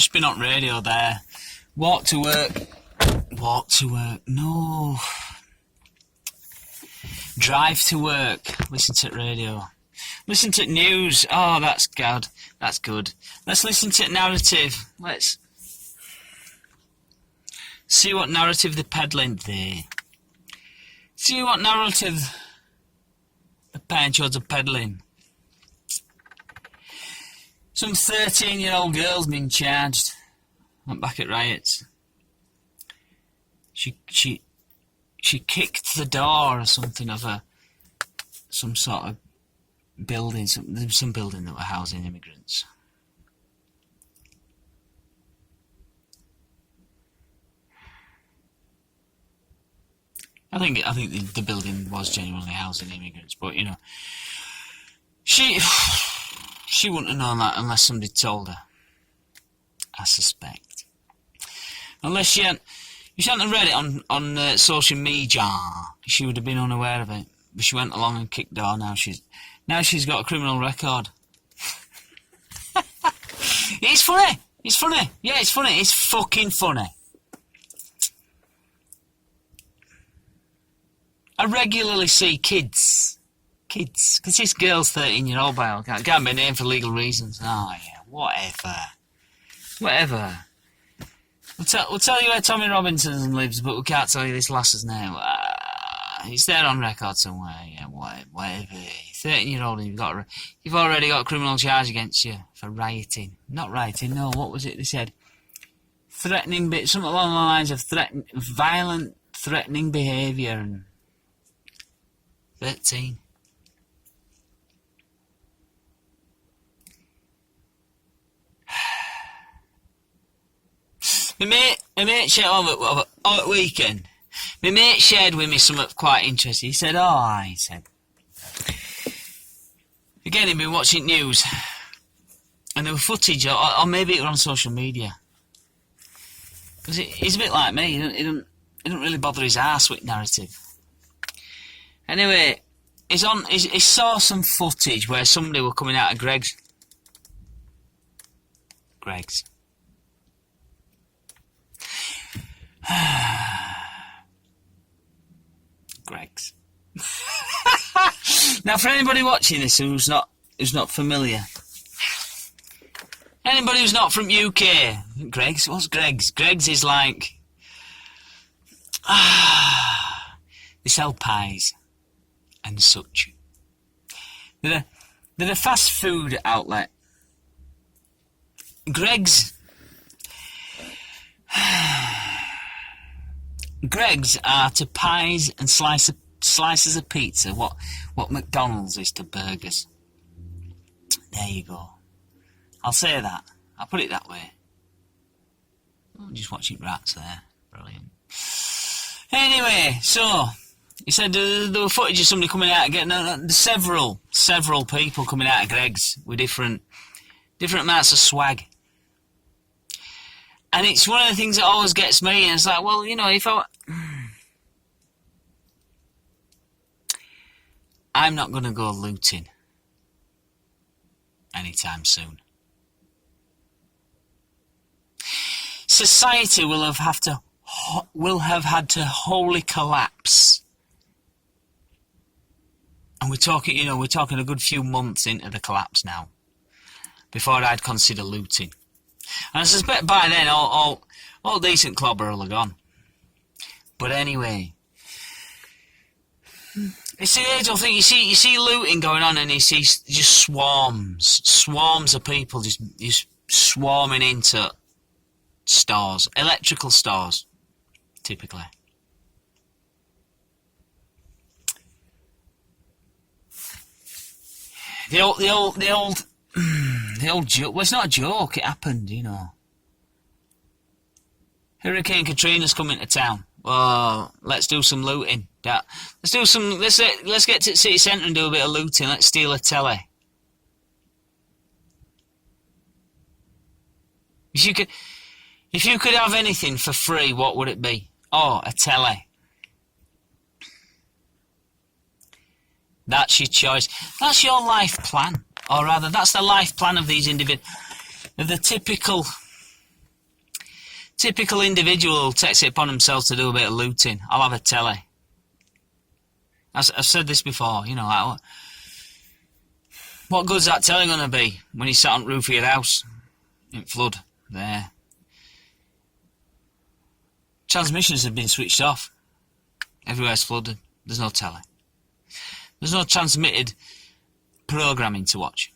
Just been on radio there. Walk to work. No. Drive to work. Listen to radio. Listen to news. Oh, that's good. That's good. Let's listen to narrative. Let's see what narrative they're peddling there. See what narrative the Panchods are peddling. Some 13-year-old girl's been charged. Went back at riots. She kicked the door or something of some sort of building, some building that were housing immigrants. I think the building was genuinely housing immigrants, but you know, she wouldn't have known that unless somebody told her. I suspect. Unless she hadn't read it on social media, she would have been unaware of it. But she went along and kicked door. Now she's got a criminal record. It's funny. It's funny. Yeah, it's funny. It's fucking funny. I regularly see kids, because this girl's 13-year-old by can't be named for legal reasons. Oh yeah, whatever. We'll tell you where Tommy Robinson lives, but we can't tell you this lass's name. It's there on record somewhere. Yeah, whatever. 13-year-old, and you've already got a criminal charge against you for rioting. Not rioting. No, what was it they said? Threatening, something along the lines of violent, threatening behaviour and. 13. My mate shared over weekend. My mate shared with me something quite interesting. He said, again, he'd been watching news, and there was footage, or maybe it was on social media. Because he's a bit like me. He don't really bother his arse with narrative. Anyway, he saw some footage where somebody were coming out of Greggs. Now, for anybody watching this who's not familiar, anybody who's not from UK, Greggs, what's Greggs? Greggs is like they sell pies and such. They're a fast food outlet. Greggs are to pies and slices of pizza what McDonald's is to burgers. There you go. I'll say that. I'll put it that way. I'm just watching rats there. Brilliant. Anyway, so he said there were footage of somebody coming out again. Several people coming out of Greggs with different amounts of swag. And it's one of the things that always gets me, and it's like, well, you know, if I'm not going to go looting anytime soon. Society will have had to wholly collapse. And we're talking a good few months into the collapse now, before I'd consider looting. And I suspect by then all decent clobber will have gone. But anyway, it's the age old thing. You see looting going on, and you see just swarms of people just swarming into stores, electrical stores, typically. The old joke. Well, it's not a joke. It happened, you know. Hurricane Katrina's coming to town. Well, let's do some looting. Let's get to the city centre and do a bit of looting. Let's steal a telly. If you could have anything for free, what would it be? Oh, a telly. That's your choice. That's your life plan. Or rather, that's the life plan of these individuals. Of the typical Typical individual who takes it upon themselves to do a bit of looting. I'll have a telly. I've said this before, you know, what good's that telly going to be when you sat on the roof of your house in flood? There. Transmissions have been switched off. Everywhere's flooded. There's no telly. There's no transmitted programming to watch.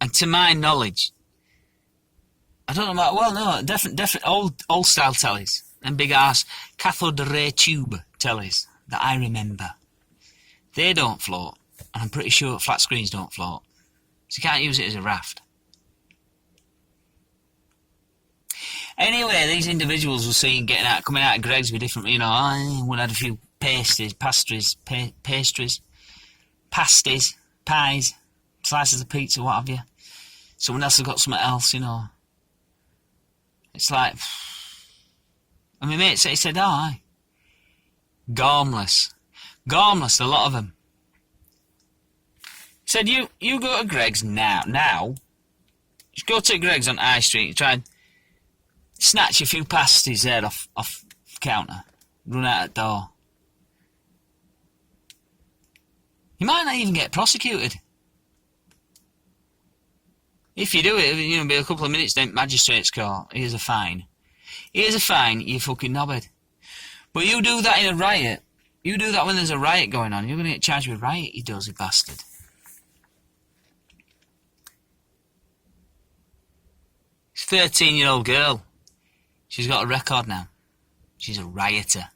And to my knowledge, I don't know about, well, no, definitely old style tellies and big ass cathode ray tube tellies that I remember. They don't float, and I'm pretty sure flat screens don't float. So you can't use it as a raft. Anyway, these individuals were seen coming out of Greggs with different, you know, one had a few pasties, pasties, pies, slices of pizza, what have you. Someone else has got something else, you know. It's like, and my mate said, oh, aye. Gormless, a lot of them. He said, you go to Greggs now, just go to Greggs on High Street and try and snatch a few pasties there off the counter, run out the door. You might not even get prosecuted. If you do it, you know, be a couple of minutes, then magistrate's court. Here's a fine. You fucking knobhead. But you do that in a riot. You do that when there's a riot going on. You're going to get charged with riot, you dozy bastard. She's a 13-year-old girl. She's got a record now. She's a rioter.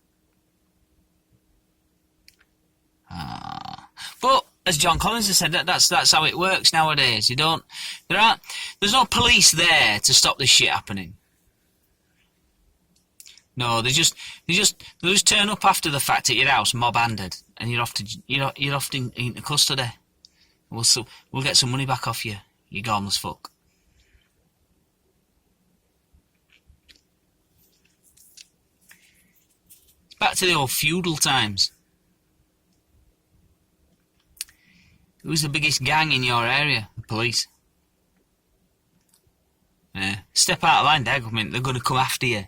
But as John Collins has said, that's how it works nowadays. There's no police there to stop this shit happening. No, they just turn up after the fact at your house, mob-handed, and you're off into custody. We'll get some money back off you, you gormless fuck. It's back to the old feudal times. Who's the biggest gang in your area? The police. Yeah. Step out of line, they're going to come after you.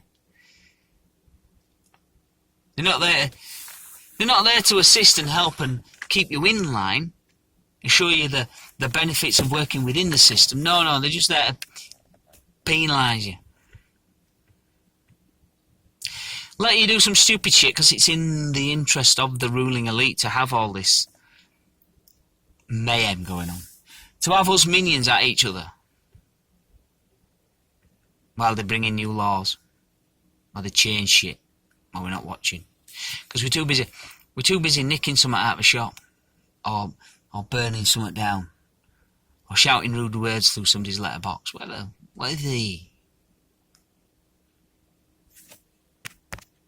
They're not there to assist and help and keep you in line and show you the benefits of working within the system. No, they're just there to penalise you. Let you do some stupid shit because it's in the interest of the ruling elite to have all this mayhem going on. To have us minions at each other while they bring in new laws or they change shit while we're not watching. Because we're too busy nicking something out of a shop or burning something down or shouting rude words through somebody's letterbox. What are they?